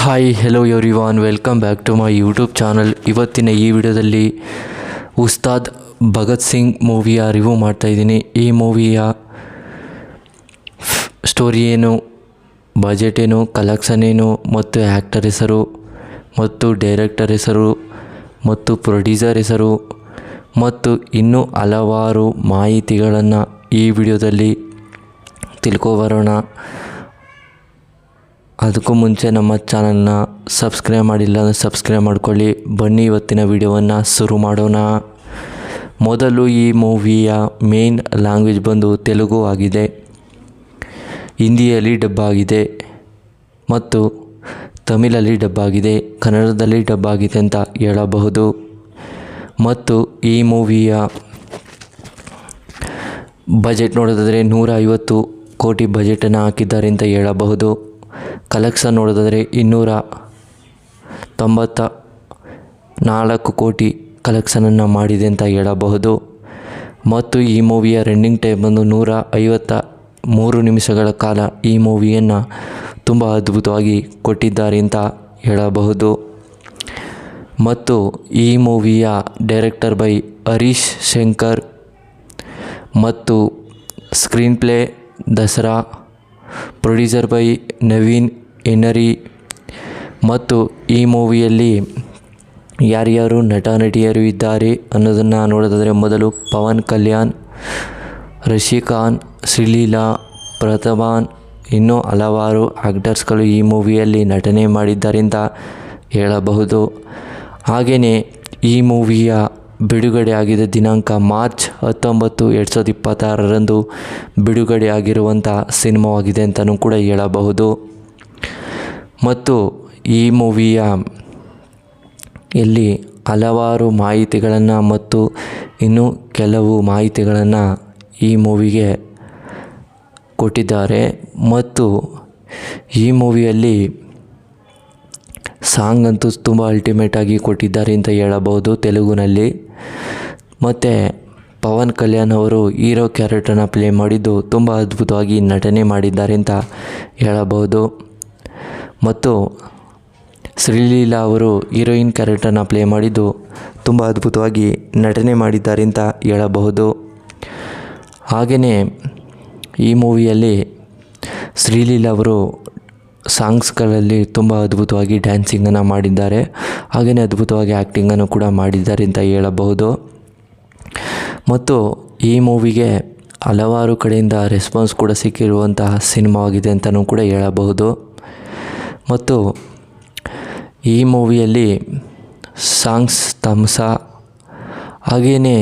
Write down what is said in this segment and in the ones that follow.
Hi hello everyone, welcome back to my YouTube channel. ಇವತ್ತಿನ ಈ ವಿಡಿಯೋದಲ್ಲಿ ಉಸ್ತಾದ್ ಭಗತ್ ಸಿಂಗ್ ಮೂವಿಯ ರಿವ್ಯೂ ಮಾಡ್ತಾಯಿದ್ದೀನಿ. ಈ ಮೂವಿಯ ಸ್ಟೋರಿ ಏನು, ಬಜೆಟ್ ಏನು, ಕಲೆಕ್ಷನ್ ಏನು, ಮತ್ತು ಆ್ಯಕ್ಟರ್ ಹೆಸರು ಮತ್ತು ಡೈರೆಕ್ಟರ್ ಹೆಸರು ಮತ್ತು ಪ್ರೊಡ್ಯೂಸರ್ ಹೆಸರು ಮತ್ತು ಇನ್ನೂ ಹಲವಾರು ಮಾಹಿತಿಗಳನ್ನು ಈ ವಿಡಿಯೋದಲ್ಲಿ ತಿಳ್ಕೊಬರೋಣ. ಅದಕ್ಕೂ ಮುಂಚೆ ನಮ್ಮ ಚಾನಲ್ನ ಸಬ್ಸ್ಕ್ರೈಬ್ ಮಾಡಿಲ್ಲ ಅಂದರೆ ಸಬ್ಸ್ಕ್ರೈಬ್ ಮಾಡ್ಕೊಳ್ಳಿ. ಬನ್ನಿ ಇವತ್ತಿನ ವಿಡಿಯೋವನ್ನು ಶುರು ಮಾಡೋಣ. ಮೊದಲು ಈ ಮೂವಿಯ ಮೇನ್ ಲ್ಯಾಂಗ್ವೇಜ್ ಬಂದು ತೆಲುಗು ಆಗಿದೆ, ಹಿಂದಿಯಲ್ಲಿ ಡಬ್ ಆಗಿದೆ ಮತ್ತು ತಮಿಳಲ್ಲಿ ಡಬ್ ಆಗಿದೆ, ಕನ್ನಡದಲ್ಲಿ ಡಬ್ ಆಗಿದೆ ಅಂತ ಹೇಳಬಹುದು. ಮತ್ತು ಈ ಮೂವಿಯ ಬಜೆಟ್ ನೋಡೋದಾದರೆ 150 ಕೋಟಿ ಬಜೆಟನ್ನು ಹಾಕಿದ್ದಾರೆ ಅಂತ ಹೇಳಬಹುದು. ಕಲೆಕ್ಷನ್ ನೋಡೋದಾದರೆ 294 ಕೋಟಿ ಕಲೆಕ್ಷನನ್ನು ಮಾಡಿದೆ ಅಂತ ಹೇಳಬಹುದು. ಮತ್ತು ಈ ಮೂವಿಯ ರನ್ನಿಂಗ್ ಟೈಮ್ ಬಂದು 153 ನಿಮಿಷಗಳ ಕಾಲ ಈ ಮೂವಿಯನ್ನು ತುಂಬ ಅದ್ಭುತವಾಗಿ ಕೊಟ್ಟಿದ್ದಾರೆ ಅಂತ ಹೇಳಬಹುದು. ಮತ್ತು ಈ ಮೂವಿಯ ಡೈರೆಕ್ಟರ್ ಬೈ ಹರೀಶ್ ಶಂಕರ್ ಮತ್ತು screen play Dasara, producer by Naveen ಎನ್ನರಿ. ಮತ್ತು ಈ ಮೂವಿಯಲ್ಲಿ ಯಾರ್ಯಾರು ನಟ ನಟಿಯರು ಇದ್ದಾರೆ ಅನ್ನೋದನ್ನು ನೋಡೋದಾದರೆ ಮೊದಲು ಪವನ್ ಕಲ್ಯಾಣ್, ರಶಿಖಾನ್, ಶ್ರೀಲೀಲಾ, ಪ್ರತಾಬಾನ್, ಇನ್ನೂ ಹಲವಾರು ಆ್ಯಕ್ಟರ್ಸ್ಗಳು ಈ ಮೂವಿಯಲ್ಲಿ ನಟನೆ ಮಾಡಿದ್ದಾರೆ ಅಂತ ಹೇಳಬಹುದು. ಹಾಗೆಯೇ ಈ ಮೂವಿಯ ಬಿಡುಗಡೆ ಆಗಿದ್ದ ದಿನಾಂಕ ಮಾರ್ಚ್ 19, 2026ರಂದು ಬಿಡುಗಡೆ ಆಗಿರುವಂಥ ಸಿನಿಮಾವಾಗಿದೆ ಅಂತಲೂ ಕೂಡ ಹೇಳಬಹುದು. ಮತ್ತು ಈ ಮೂವಿಯ ಎಲ್ಲಿ ಹಲವಾರು ಮಾಹಿತಿಗಳನ್ನು ಮತ್ತು ಇನ್ನೂ ಕೆಲವು ಮಾಹಿತಿಗಳನ್ನು ಈ ಮೂವಿಗೆ ಕೊಟ್ಟಿದ್ದಾರೆ. ಮತ್ತು ಈ ಮೂವಿಯಲ್ಲಿ ಸಾಂಗ್ ಅಂತೂ ತುಂಬ ಅಲ್ಟಿಮೇಟಾಗಿ ಕೊಟ್ಟಿದ್ದಾರೆ ಅಂತ ಹೇಳಬಹುದು ತೆಲುಗಿನಲ್ಲಿ. ಮತ್ತು ಪವನ್ ಕಲ್ಯಾಣ್ ಅವರು ಹೀರೋ ಕ್ಯಾರೆಕ್ಟರ್ನ ಪ್ಲೇ ಮಾಡಿದ್ದು ತುಂಬ ಅದ್ಭುತವಾಗಿ ನಟನೆ ಮಾಡಿದ್ದಾರೆ ಅಂತ ಹೇಳಬಹುದು. ಮತ್ತು ಶ್ರೀಲೀಲಾ ಅವರು ಹೀರೋಯಿನ್ ಕ್ಯಾರೆಕ್ಟರ್ನ ಪ್ಲೇ ಮಾಡಿದ್ದು ತುಂಬ ಅದ್ಭುತವಾಗಿ ನಟನೆ ಮಾಡಿದ್ದಾರೆ ಅಂತ ಹೇಳಬಹುದು. ಹಾಗೆಯೇ ಈ ಮೂವಿಯಲ್ಲಿ ಶ್ರೀಲೀಲಾ ಅವರು ಸಾಂಗ್ಸ್ಗಳಲ್ಲಿ ತುಂಬ ಅದ್ಭುತವಾಗಿ ಡ್ಯಾನ್ಸಿಂಗನ್ನು ಮಾಡಿದ್ದಾರೆ, ಹಾಗೆಯೇ ಅದ್ಭುತವಾಗಿ ಆ್ಯಕ್ಟಿಂಗನ್ನು ಕೂಡ ಮಾಡಿದ್ದಾರೆ ಅಂತ ಹೇಳಬಹುದು. ಮತ್ತು ಈ ಮೂವಿಗೆ ಹಲವಾರು ಕಡೆಯಿಂದ ರೆಸ್ಪಾನ್ಸ್ ಕೂಡ ಸಿಕ್ಕಿರುವಂತಹ ಸಿನಿಮಾವಾಗಿದೆ ಅಂತಲೂ ಕೂಡ ಹೇಳಬಹುದು. ಮತ್ತು ಈ ಮೂವಿಯಲ್ಲಿ ಸಾಂಗ್ಸ್ ತಮ್ಸಾ, ಹಾಗೆಯೇ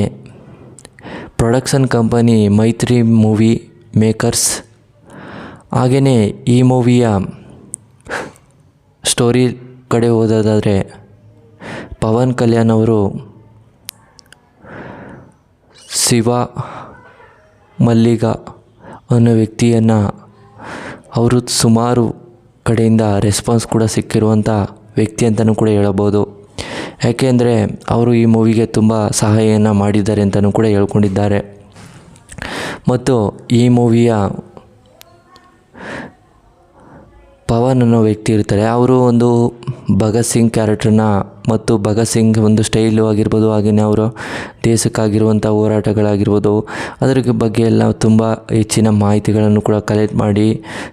ಪ್ರೊಡಕ್ಷನ್ ಕಂಪನಿ ಮೈತ್ರಿ ಮೂವಿ ಮೇಕರ್ಸ್. ಹಾಗೆಯೇ ಈ ಮೂವಿಯ ಸ್ಟೋರಿ ಕಡೆ ಹೋಗೋದಾದರೆ ಪವನ್ ಕಲ್ಯಾಣ್ ಅವರು ಶಿವ ಮಲ್ಲಿಗ ಅನ್ನೋ ವ್ಯಕ್ತಿಯನ್ನು ಅವರು ಸುಮಾರು ಕಡೆಯಿಂದ ರೆಸ್ಪಾನ್ಸ್ ಕೂಡ ಸಿಕ್ಕಿರುವಂಥ ವ್ಯಕ್ತಿ ಅಂತಲೂ ಕೂಡ ಹೇಳಬಹುದು. ಯಾಕೆಂದರೆ ಅವರು ಈ ಮೂವಿಗೆ ತುಂಬ ಸಹಾಯವನ್ನು ಮಾಡಿದ್ದಾರೆ ಅಂತಲೂ ಕೂಡ ಹೇಳ್ಕೊಂಡಿದ್ದಾರೆ. ಮತ್ತು ಈ ಮೂವಿಯ ಪವನ್ ಅನ್ನೋ ವ್ಯಕ್ತಿ ಇರ್ತಾರೆ, ಅವರು ಒಂದು ಭಗತ್ ಸಿಂಗ್ ಕ್ಯಾರೆಕ್ಟರ್ನ ಮತ್ತು ಭಗತ್ ಸಿಂಗ್ ಒಂದು ಸ್ಟೈಲು ಆಗಿರ್ಬೋದು, ಹಾಗೆಯೇ ಅವರು ದೇಶಕ್ಕಾಗಿರುವಂಥ ಹೋರಾಟಗಳಾಗಿರ್ಬೋದು ಅದರ ಬಗ್ಗೆ ಎಲ್ಲ ತುಂಬ ಹೆಚ್ಚಿನ ಮಾಹಿತಿಗಳನ್ನು ಕೂಡ ಕಲೆಕ್ಟ್ ಮಾಡಿ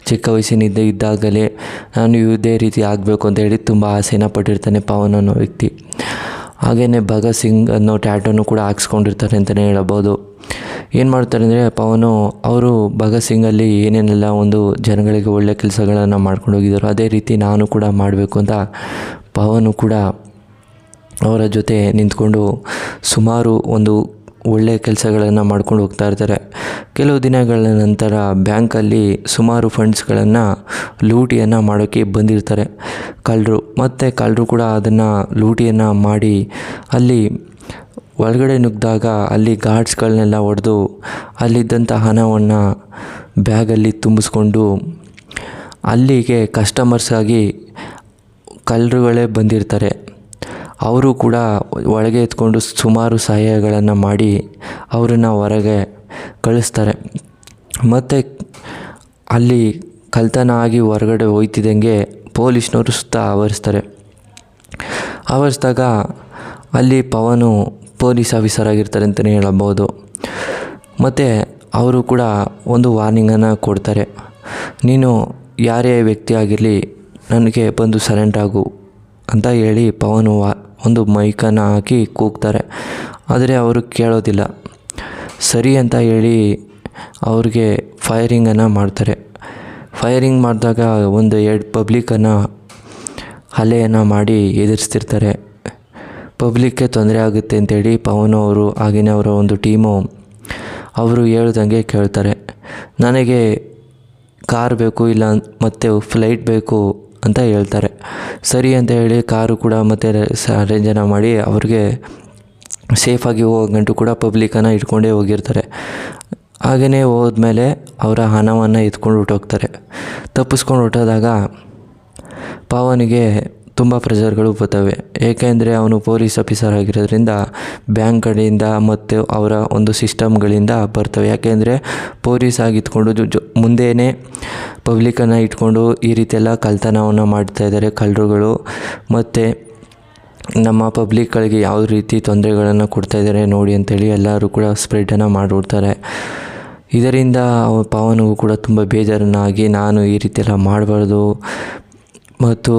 ಚಿಕ್ಕ ವಯಸ್ಸಿನಿಂದ ಇದ್ದಾಗಲೇ ನಾನು ಇದೇ ರೀತಿ ಆಗಬೇಕು ಅಂತ ಹೇಳಿ ತುಂಬ ಆಸೆನ ಪಟ್ಟಿರ್ತಾನೆ ಪವನ್ ಅನ್ನೋ ವ್ಯಕ್ತಿ. ಹಾಗೆಯೇ ಭಗತ್ ಸಿಂಗ್ ಅನ್ನೋ ಟ್ಯಾಟೋನು ಕೂಡ ಹಾಕ್ಸ್ಕೊಂಡಿರ್ತಾರೆ ಅಂತಲೇ ಹೇಳಬಹುದು. ಏನು ಮಾಡ್ತಾರೆ ಅಂದರೆ ಪವನು ಅವರು ಭಗತ್ ಸಿಂಗಲ್ಲಿ ಏನೇನೆಲ್ಲ ಒಂದು ಜನಗಳಿಗೆ ಒಳ್ಳೆಯ ಕೆಲಸಗಳನ್ನು ಮಾಡ್ಕೊಂಡು ಹೋಗಿದ್ದಾರೋ ಅದೇ ರೀತಿ ನಾನು ಕೂಡ ಮಾಡಬೇಕು ಅಂತ ಪವನು ಕೂಡ ಅವರ ಜೊತೆ ನಿಂತ್ಕೊಂಡು ಸುಮಾರು ಒಂದು ಒಳ್ಳೆಯ ಕೆಲಸಗಳನ್ನು ಮಾಡ್ಕೊಂಡು ಹೋಗ್ತಾ ಇರ್ತಾರೆ. ಕೆಲವು ದಿನಗಳ ನಂತರ ಬ್ಯಾಂಕಲ್ಲಿ ಸುಮಾರು ಫಂಡ್ಸ್ಗಳನ್ನು ಲೂಟಿಯನ್ನು ಮಾಡೋಕ್ಕೆ ಬಂದಿರ್ತಾರೆ ಕಳ್ಳರು. ಮತ್ತು ಕಳ್ಳರು ಕೂಡ ಅದನ್ನು ಲೂಟಿಯನ್ನು ಮಾಡಿ ಅಲ್ಲಿ ಒಳಗಡೆ ನುಗ್ಗಿದಾಗ ಅಲ್ಲಿ ಗಾರ್ಡ್ಸ್ಗಳನ್ನೆಲ್ಲ ಹೊಡೆದು ಅಲ್ಲಿದ್ದಂಥ ಹಣವನ್ನು ಬ್ಯಾಗಲ್ಲಿ ತುಂಬಿಸ್ಕೊಂಡು ಅಲ್ಲಿಗೆ ಕಸ್ಟಮರ್ಸಾಗಿ ಕಳ್ಳರುಗಳೇ ಬಂದಿರ್ತಾರೆ. ಅವರು ಕೂಡ ಒಳಗೆ ಎತ್ಕೊಂಡು ಸುಮಾರು ಸಹಾಯಗಳನ್ನು ಮಾಡಿ ಅವರನ್ನು ಹೊರಗೆ ಕಳಿಸ್ತಾರೆ. ಮತ್ತು ಅಲ್ಲಿ ಕಳ್ತನ ಆಗಿ ಹೊರಗಡೆ ಹೋಯ್ತಿದ್ದಂಗೆ ಪೊಲೀಸ್ನವರು ಸುತ್ತ ಆವರಿಸಿದಾಗ ಅಲ್ಲಿ ಪವನು ಪೊಲೀಸ್ ಆಫೀಸರ್ ಆಗಿರ್ತಾರೆ ಅಂತಲೇ ಹೇಳಬಹುದು. ಮತ್ತು ಅವರು ಕೂಡ ಒಂದು ವಾರ್ನಿಂಗನ್ನು ಕೊಡ್ತಾರೆ, ನೀನು ಯಾರೇ ವ್ಯಕ್ತಿ ಆಗಿರಲಿ ನನಗೆ ಬಂದು ಸರೆಂಡರ್ ಆಗು ಅಂತ ಹೇಳಿ ಪವನು ಒಂದು ಮೈಕನ್ನು ಹಾಕಿ ಕೂಗ್ತಾರೆ. ಆದರೆ ಅವರು ಕೇಳೋದಿಲ್ಲ. ಸರಿ ಅಂತ ಹೇಳಿ ಅವ್ರಿಗೆ ಫೈರಿಂಗನ್ನು ಮಾಡ್ತಾರೆ. ಫೈರಿಂಗ್ ಮಾಡಿದಾಗ ಒಂದು 2 ಪಬ್ಲಿಕ್ಕನ್ನು ಹಲ್ಲೆಯನ್ನು ಮಾಡಿ ಎದುರಿಸ್ತಿರ್ತಾರೆ. ಪಬ್ಲಿಕ್ಗೆ ತೊಂದರೆ ಆಗುತ್ತೆ ಅಂತೇಳಿ ಪವನ್ ಅವರು ಹಾಗೆಯೇ ಅವರ ಒಂದು ಟೀಮು ಅವರು ಹೇಳ್ದಂಗೆ ಕೇಳ್ತಾರೆ. ನನಗೆ ಕಾರ್ ಬೇಕು, ಇಲ್ಲ ಮತ್ತು ಫ್ಲೈಟ್ ಬೇಕು ಅಂತ ಹೇಳ್ತಾರೆ. ಸರಿ ಅಂತ ಹೇಳಿ ಕಾರು ಕೂಡ ಮತ್ತು ಅರೇಂಜನ್ನು ಮಾಡಿ ಅವ್ರಿಗೆ ಸೇಫಾಗಿ ಹೋಗಂಟು ಕೂಡ ಪಬ್ಲಿಕ್ಕನ್ನು ಇಟ್ಕೊಂಡೇ ಹೋಗಿರ್ತಾರೆ. ಹಾಗೆಯೇ ಹೋದ್ಮೇಲೆ ಅವರ ಹಣವನ್ನು ಎತ್ಕೊಂಡು ಹೊರ್ಟೋಗ್ತಾರೆ. ತಪ್ಪಿಸ್ಕೊಂಡು ಹೊರಟೋದಾಗ ಪವನಿಗೆ ತುಂಬ ಪ್ರೆಷರ್ಗಳು ಬರ್ತವೆ. ಏಕೆಂದರೆ ಅವನು ಪೊಲೀಸ್ ಆಫೀಸರ್ ಆಗಿರೋದ್ರಿಂದ ಬ್ಯಾಂಕ್ ಕಡೆಯಿಂದ ಮತ್ತು ಅವರ ಒಂದು ಸಿಸ್ಟಮ್ಗಳಿಂದ ಬರ್ತವೆ. ಯಾಕೆಂದರೆ ಪೊಲೀಸ್ ಆಗಿದ್ಕೊಂಡು ಮುಂದೆಯೇ ಪಬ್ಲಿಕ್ಕನ್ನು ಇಟ್ಕೊಂಡು ಈ ರೀತಿಯೆಲ್ಲ ಕಳ್ತನವನ್ನು ಮಾಡ್ತಾಯಿದ್ದಾರೆ ಕಳ್ಳರುಗಳು. ಮತ್ತು ನಮ್ಮ ಪಬ್ಲಿಕ್ಗಳಿಗೆ ಯಾವ ರೀತಿ ತೊಂದರೆಗಳನ್ನು ಕೊಡ್ತಾಯಿದ್ದಾರೆ ನೋಡಿ ಅಂಥೇಳಿ ಎಲ್ಲರೂ ಕೂಡ ಸ್ಪ್ರೆಡನ್ನು ಮಾಡಿಬಿಡ್ತಾರೆ. ಇದರಿಂದ ಪವನಿಗೂ ಕೂಡ ತುಂಬ ಬೇಜಾರನ್ನಾಗಿ ನಾನು ಈ ರೀತಿಯೆಲ್ಲ ಮಾಡಬಾರ್ದು ಮತ್ತು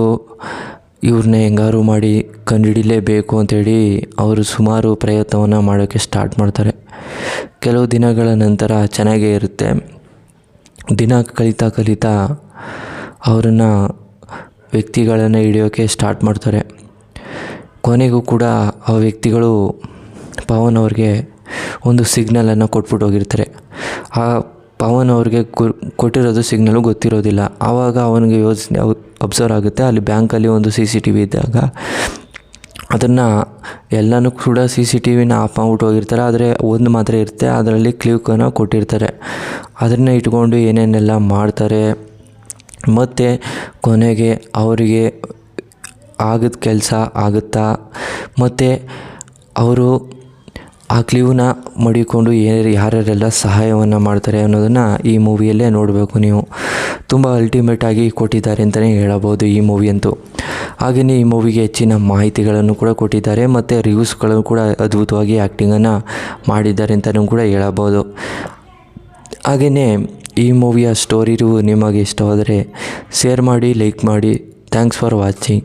ಇವ್ರನ್ನ ಹೆಂಗಾರು ಮಾಡಿ ಕಂಡುಹಿಡಿಲೇಬೇಕು ಅಂಥೇಳಿ ಅವರು ಸುಮಾರು ಪ್ರಯತ್ನವನ್ನು ಮಾಡೋಕ್ಕೆ ಸ್ಟಾರ್ಟ್ ಮಾಡ್ತಾರೆ. ಕೆಲವು ದಿನಗಳ ನಂತರ ಚೆನ್ನಾಗೇ ಇರುತ್ತೆ. ದಿನ ಕಳೀತಾ ಅವರನ್ನು ವ್ಯಕ್ತಿಗಳನ್ನು ಹಿಡಿಯೋಕ್ಕೆ ಸ್ಟಾರ್ಟ್ ಮಾಡ್ತಾರೆ. ಕೊನೆಗೂ ಕೂಡ ಆ ವ್ಯಕ್ತಿಗಳು ಪವನ್ ಅವ್ರಿಗೆ ಒಂದು ಸಿಗ್ನಲನ್ನು ಕೊಟ್ಬಿಟ್ಟು ಹೋಗಿರ್ತಾರೆ. ಆ ಪವನ್ ಅವ್ರಿಗೆ ಕೊಟ್ಟಿರೋದು ಸಿಗ್ನಲು ಗೊತ್ತಿರೋದಿಲ್ಲ. ಆವಾಗ ಅವನಿಗೆ ಅಬ್ಸರ್ವ್ ಆಗುತ್ತೆ, ಅಲ್ಲಿ ಬ್ಯಾಂಕಲ್ಲಿ ಒಂದು CCTV ಇದ್ದಾಗ ಅದನ್ನು ಎಲ್ಲನೂ ಕೂಡ CCTVನ ಆಫ್ ಮಾಡ್ಬಿಟ್ಟು ಹೋಗಿರ್ತಾರೆ. ಆದರೆ ಒಂದು ಮಾತ್ರ ಇರುತ್ತೆ, ಅದರಲ್ಲಿ ಕ್ಲಿಕ್ಕನ್ನು ಕೊಟ್ಟಿರ್ತಾರೆ. ಅದನ್ನು ಇಟ್ಕೊಂಡು ಏನೇನೆಲ್ಲ ಮಾಡ್ತಾರೆ. ಮತ್ತು ಕೊನೆಗೆ ಅವರಿಗೆ ಆಗಿದ್ದ ಕೆಲಸ ಆಗುತ್ತಾ, ಮತ್ತು ಅವರು ಆ ಕ್ಲೂನ ಮಡಿಕೊಂಡು ಯಾರ್ಯಾರೆಲ್ಲ ಸಹಾಯವನ್ನು ಮಾಡ್ತಾರೆ ಅನ್ನೋದನ್ನು ಈ ಮೂವಿಯಲ್ಲೇ ನೋಡಬೇಕು ನೀವು. ತುಂಬ ಅಲ್ಟಿಮೇಟಾಗಿ ಕೊಟ್ಟಿದ್ದಾರೆ ಅಂತಲೇ ಹೇಳಬಹುದು ಈ ಮೂವಿಯಂತೂ. ಹಾಗೆಯೇ ಈ ಮೂವಿಗೆ ಹೆಚ್ಚಿನ ಮಾಹಿತಿಗಳನ್ನು ಕೂಡ ಕೊಟ್ಟಿದ್ದಾರೆ ಮತ್ತು ರಿವ್ಯೂಸ್ಗಳನ್ನು ಕೂಡ ಅದ್ಭುತವಾಗಿ ಆ್ಯಕ್ಟಿಂಗನ್ನು ಮಾಡಿದ್ದಾರೆ ಅಂತಲೂ ಕೂಡ ಹೇಳಬಹುದು. ಹಾಗೆಯೇ ಈ ಮೂವಿಯ ಸ್ಟೋರಿರು ನಿಮಗೆ ಇಷ್ಟವಾದರೆ ಶೇರ್ ಮಾಡಿ, ಲೈಕ್ ಮಾಡಿ. Thanks for watching.